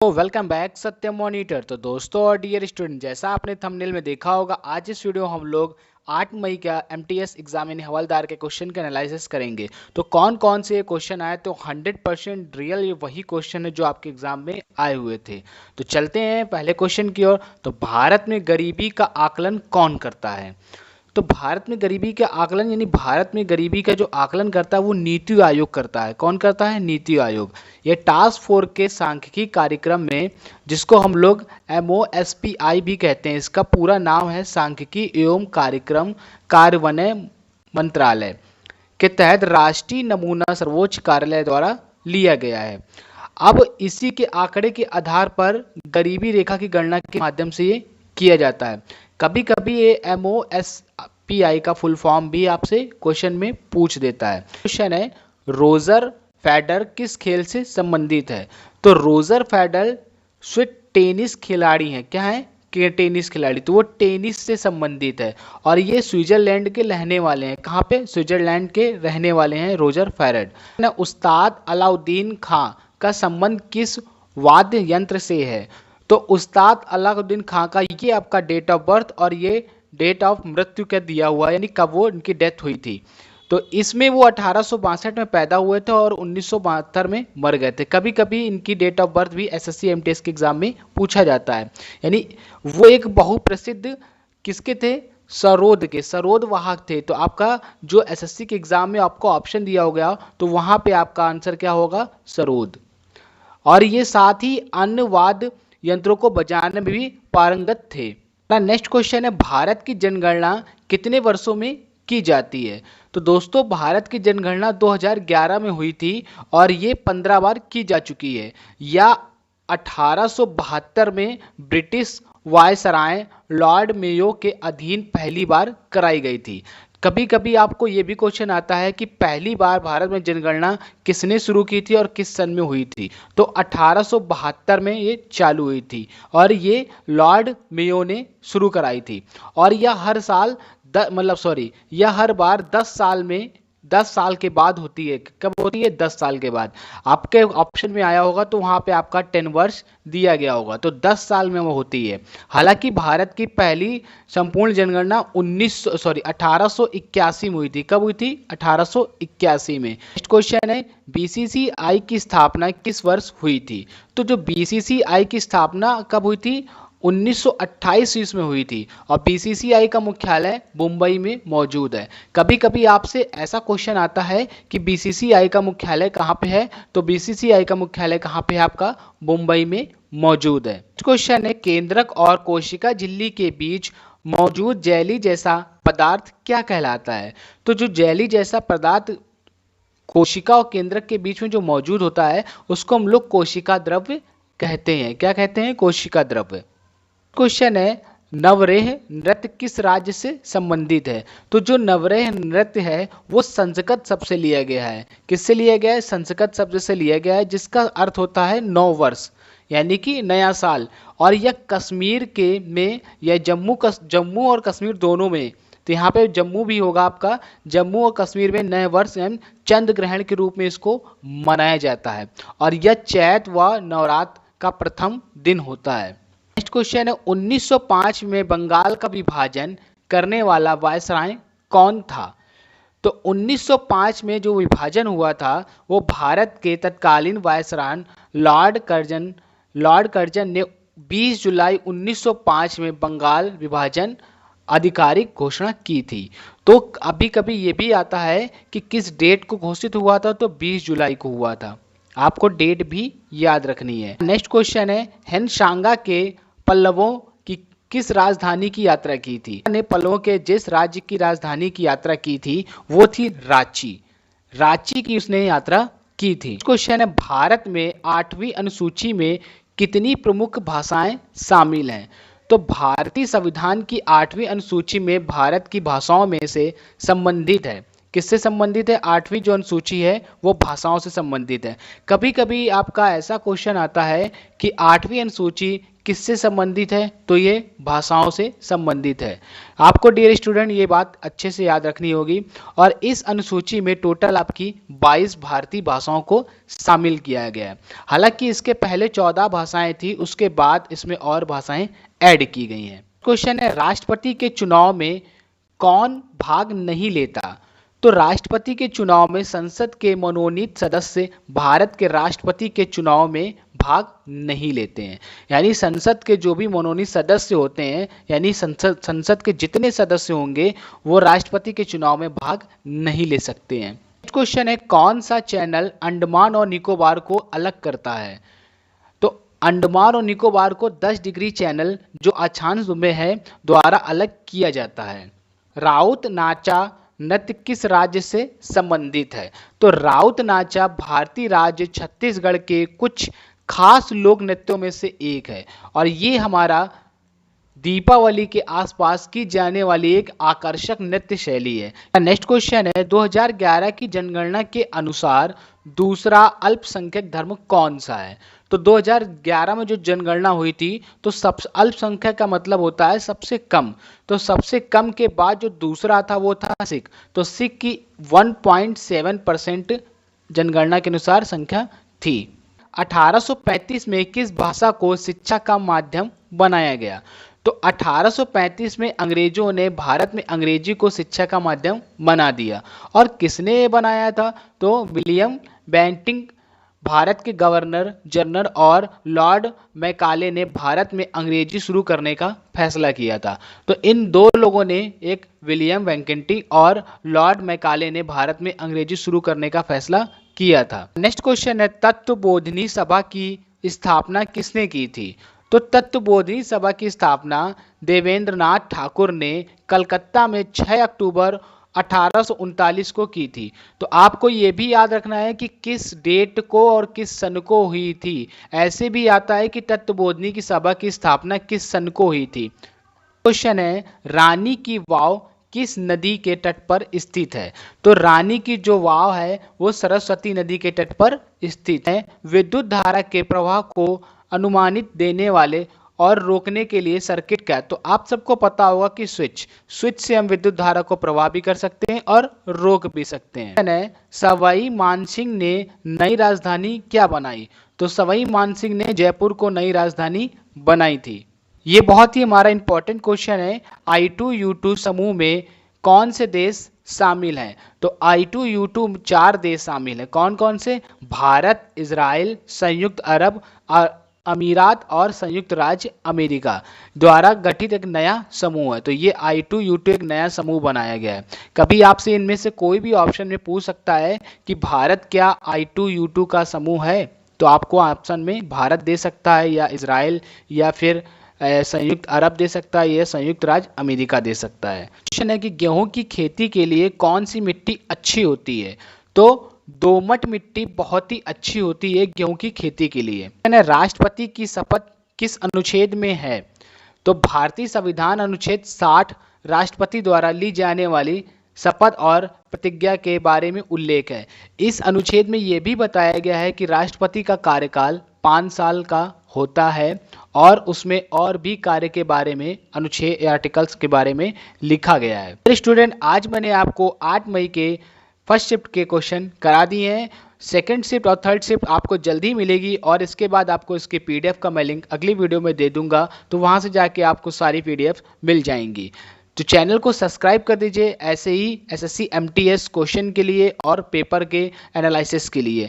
तो welcome back सत्य monitor. तो दोस्तों और डियर स्टूडेंट, जैसा आपने थंबनेल में देखा होगा, आज इस वीडियो हम लोग 8 मई का एमटीएस एग्जाम यानी हवलदार के क्वेश्चन का एनालिसिस करेंगे। तो कौन कौन से क्वेश्चन आए, तो 100% रियल ये वही क्वेश्चन है जो आपके एग्जाम में आए हुए थे। तो चलते हैं पहले क्वेश्चन की ओर। तो भारत में गरीबी का आकलन कौन करता है? तो भारत में गरीबी का आकलन यानी भारत में गरीबी का जो आकलन करता है वो नीति आयोग करता है। कौन करता है? नीति आयोग। ये टास्क फोर्स के सांख्यिकी कार्यक्रम में, जिसको हम लोग MOSPI भी कहते हैं, इसका पूरा नाम है सांख्यिकी एवं कार्यक्रम कार्यान्वयन मंत्रालय, के तहत राष्ट्रीय नमूना सर्वोच्च कार्यालय द्वारा लिया गया है। अब इसी के आंकड़े के आधार पर गरीबी रेखा की गणना के माध्यम से ये किया जाता है। कभी कभी ये MOSPI का फुल फॉर्म भी आपसे क्वेश्चन में पूछ देता है। क्वेश्चन है, रोजर फेडरर किस खेल से संबंधित है? तो रोजर फेडरर स्विस टेनिस खिलाड़ी हैं। क्या है? कि टेनिस खिलाड़ी, तो वो टेनिस से संबंधित है और ये स्विट्जरलैंड के रहने वाले हैं। कहाँ पे? स्विट्जरलैंड के रहने वाले हैं रोजर फेडरर। ना उस्ताद अलाउद्दीन खां का संबंध किस वाद्य यंत्र से है? तो उस्ताद अलाउद्दीन खां का ये आपका डेट ऑफ बर्थ और ये डेट ऑफ मृत्यु का दिया हुआ है, यानी कब वो इनकी डेथ हुई थी। तो इसमें वो 1862 में पैदा हुए थे और 1972 में मर गए थे। कभी कभी इनकी डेट ऑफ बर्थ भी एसएससी एमटीएस के एग्जाम में पूछा जाता है। यानी वो एक बहुप्रसिद्ध किसके थे? सरोद के सरोद वाहक थे। तो आपका जो एसएससी के एग्जाम में आपको ऑप्शन दिया हो गया, तो वहां पे आपका आंसर क्या होगा? सरोद। और ये साथ ही अन्य वाद्य यंत्रों को बजाने में भी पारंगत थे। नेक्स्ट क्वेश्चन है, भारत की जनगणना कितने वर्षों में की जाती है? तो दोस्तों, भारत की जनगणना 2011 में हुई थी और ये 15 बार की जा चुकी है, या 1872 में ब्रिटिश वायसराय लॉर्ड मेयो के अधीन पहली बार कराई गई थी। कभी कभी आपको ये भी क्वेश्चन आता है कि पहली बार भारत में जनगणना किसने शुरू की थी और किस सन में हुई थी? तो 1872 में ये चालू हुई थी और ये लॉर्ड मेयो ने शुरू कराई थी। और यह हर साल यह हर बार 10 साल के बाद होती है। कब होती है? 10 साल के बाद। आपके ऑप्शन में आया होगा तो वहां पे आपका 10 वर्ष दिया गया होगा, तो 10 साल में वो होती है। हालांकि भारत की पहली संपूर्ण जनगणना 1881 में हुई थी। कब हुई थी? 1881 में। नेक्स्ट क्वेश्चन है, बीसीसीआई की स्थापना किस वर्ष हुई थी? तो जो बीसीसीआई की स्थापना कब हुई थी? 1928 ईस्वी में हुई थी और बीसीसीआई का मुख्यालय मुंबई में मौजूद है। कभी कभी आपसे ऐसा क्वेश्चन आता है कि बीसीसीआई का मुख्यालय कहाँ पे है? तो बीसीसीआई का मुख्यालय कहाँ पे है? आपका मुंबई में मौजूद है। क्वेश्चन है, केंद्रक और कोशिका झिल्ली के बीच मौजूद जेली जैसा पदार्थ क्या कहलाता है? तो जो जेली जैसा पदार्थ कोशिका और केंद्रक के बीच में जो मौजूद होता है, उसको हम लोग कोशिका द्रव्य कहते हैं। क्या कहते हैं? कोशिका द्रव्य। क्वेश्चन है, नवरेह नृत्य किस राज्य से संबंधित है? तो जो नवरेह नृत्य है वो संस्कृत शब्द से लिया गया है। किससे लिया गया है? संस्कृत शब्द से लिया गया है, जिसका अर्थ होता है नव वर्ष, यानी कि नया साल। और यह कश्मीर के में, यह जम्मू और कश्मीर दोनों में, तो यहाँ पे जम्मू भी होगा आपका, जम्मू और कश्मीर में नए वर्ष एवं चंद्र ग्रहण के रूप में इसको मनाया जाता है और यह चैत व नवरात्र का प्रथम दिन होता है। नेक्स्ट क्वेश्चन है, 1905 में बंगाल का विभाजन करने वाला वायसराय कौन था? तो 1905 में जो विभाजन हुआ था वो भारत के तत्कालीन वायसराय लॉर्ड कर्जन ने 20 जुलाई 1905 में बंगाल विभाजन आधिकारिक घोषणा की थी। तो अभी कभी ये भी आता है कि किस डेट को घोषित हुआ था, तो 20 जुलाई को हुआ था। आपको डेट भी याद रखनी है। नेक्स्ट क्वेश्चन है, हेनशांगा के पल्लवों की किस राजधानी की यात्रा की थी? ने पल्लवों के जिस राज्य की राजधानी की यात्रा की थी वो थी रांची। रांची की उसने यात्रा की थी। क्वेश्चन है, भारत में 8वीं अनुसूची में कितनी प्रमुख भाषाएं शामिल हैं? तो भारतीय संविधान की 8वीं अनुसूची में भारत की भाषाओं में से संबंधित है किससे संबंधित है? 8वीं जो अनुसूची है वो भाषाओं से संबंधित है। कभी कभी आपका ऐसा क्वेश्चन आता है कि 8वीं अनुसूची किससे संबंधित है, तो ये भाषाओं से संबंधित है। आपको डियर स्टूडेंट ये बात अच्छे से याद रखनी होगी। और इस अनुसूची में टोटल आपकी 22 भारतीय भाषाओं को शामिल किया गया है। हालांकि इसके पहले 14 भाषाएं थी, उसके बाद इसमें और भाषाएं ऐड की गई हैं। क्वेश्चन है, राष्ट्रपति के चुनाव में कौन भाग नहीं लेता? तो राष्ट्रपति के चुनाव में संसद के मनोनीत सदस्य भारत के राष्ट्रपति के चुनाव में भाग नहीं लेते हैं। यानी संसद के जो भी मनोनीत सदस्य होते हैं, यानी संसद के जितने सदस्य होंगे वो राष्ट्रपति के चुनाव में भाग नहीं ले सकते हैं। क्वेश्चन है, कौन सा चैनल अंडमान और निकोबार को अलग करता है? तो अंडमान और निकोबार को 10 डिग्री चैनल जो अक्षांश में है द्वारा अलग किया जाता है। राउत नाचा नृत्य किस राज्य से संबंधित है? तो राउत नाचा भारतीय राज्य छत्तीसगढ़ के कुछ खास लोक नृत्यों में से एक है और ये हमारा दीपावली के आसपास की जाने वाली एक आकर्षक नृत्य शैली है। नेक्स्ट क्वेश्चन है, 2011 की जनगणना के अनुसार दूसरा अल्पसंख्यक धर्म कौन सा है? तो 2011 में जो जनगणना हुई थी तो सबसे अल्पसंख्यक का मतलब होता है सबसे कम, तो सबसे कम के बाद जो दूसरा था वो था सिख। तो सिख की 1.7% जनगणना के अनुसार संख्या थी। 1835 में किस भाषा को शिक्षा का माध्यम बनाया गया? तो 1835 में अंग्रेजों ने भारत में अंग्रेजी को शिक्षा का माध्यम बना दिया। और किसने ये बनाया था? तो विलियम बेंटिंक भारत के गवर्नर जनरल और लॉर्ड मैकाले ने भारत में अंग्रेजी शुरू करने का फैसला किया था। तो इन दो लोगों ने, एक विलियम बेंटिंक और लॉर्ड मैकाले ने भारत में अंग्रेजी शुरू करने का फैसला किया था। नेक्स्ट क्वेश्चन है, तत्वबोधिनी सभा की स्थापना किसने की थी? तो तत्वबोधिनी सभा की स्थापना देवेंद्रनाथ ठाकुर ने कलकत्ता में 6 अक्टूबर 1839 को की थी। तो आपको ये भी याद रखना है कि किस डेट को और किस सन को हुई थी। ऐसे भी आता है कि तत्वबोधिनी की सभा की स्थापना किस सन को हुई थी। क्वेश्चन है, रानी की वाव किस नदी के तट पर स्थित है? तो रानी की जो वाव है वो सरस्वती नदी के तट पर स्थित है। विद्युत धारा के प्रवाह को अनुमानित देने वाले और रोकने के लिए सर्किट क्या है? तो आप सबको पता होगा कि स्विच से हम विद्युत धारा को प्रवाह भी कर सकते हैं और रोक भी सकते हैं। सवाई मानसिंह ने नई राजधानी क्या बनाई? तो सवाई मानसिंह ने जयपुर को नई राजधानी बनाई थी। ये बहुत ही हमारा इंपॉर्टेंट क्वेश्चन है। I2U2 समूह में कौन से देश शामिल हैं? तो I2U2 4 देश शामिल हैं। कौन कौन से? भारत, इजराइल, संयुक्त अरब अमीरात और संयुक्त राज्य अमेरिका द्वारा गठित एक नया समूह है। तो ये I2U2 एक नया समूह बनाया गया है। कभी आपसे इनमें से कोई भी ऑप्शन में पूछ सकता है कि भारत क्या I2U2 का समूह है? तो आपको ऑप्शन में भारत दे सकता है या इजराइल या फिर संयुक्त अरब दे सकता है या संयुक्त राज्य अमेरिका दे सकता है। क्वेश्चन है कि गेहूं की खेती के लिए कौन सी मिट्टी अच्छी होती है? तो दोमट मिट्टी बहुत ही अच्छी होती है गेहूं की खेती के लिए। राष्ट्रपति की शपथ किस अनुच्छेद में है? तो भारतीय संविधान अनुच्छेद 60 राष्ट्रपति द्वारा ली जाने वाली शपथ और प्रतिज्ञा के बारे में उल्लेख है। इस अनुच्छेद में यह भी बताया गया है कि राष्ट्रपति का कार्यकाल 5 साल का होता है और उसमें और भी कार्य के बारे में अनुच्छेद आर्टिकल्स के बारे में लिखा गया है। स्टूडेंट, आज मैंने आपको 8 मई के फर्स्ट शिफ्ट के क्वेश्चन करा दिए हैं। सेकंड शिफ्ट और थर्ड शिफ्ट आपको जल्दी मिलेगी और इसके बाद आपको इसके पीडीएफ का मैं लिंक अगली वीडियो में दे दूंगा, तो वहां से जाके आपको सारी पीडीएफ मिल जाएंगी। तो चैनल को सब्सक्राइब कर दीजिए ऐसे ही एसएससी एमटीएस क्वेश्चन के लिए और पेपर के एनालिसिस के लिए।